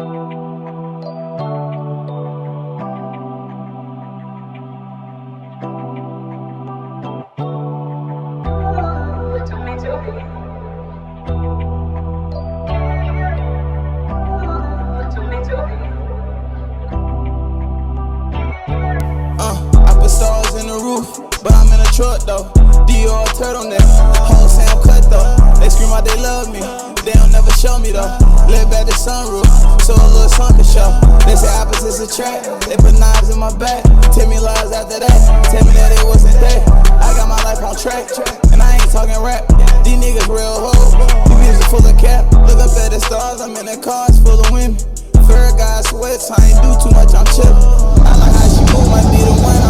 I put stars in the roof, but I'm in a truck though. Dior turtleneck, whole Sam cut though. They scream out they love me, they don't never show me though. Live back the sunroof, so a little song can show. They say opposites attract, they put knives in my back. Tell me lies after that, tell me that it wasn't that. I got my life on track, and I ain't talking rap. These niggas real hoes, these bitches full of cap. Look up at the stars, I'm in the cars full of women. Fair guy sweats, I ain't do too much, I'm chillin'. I like how she move, might be the one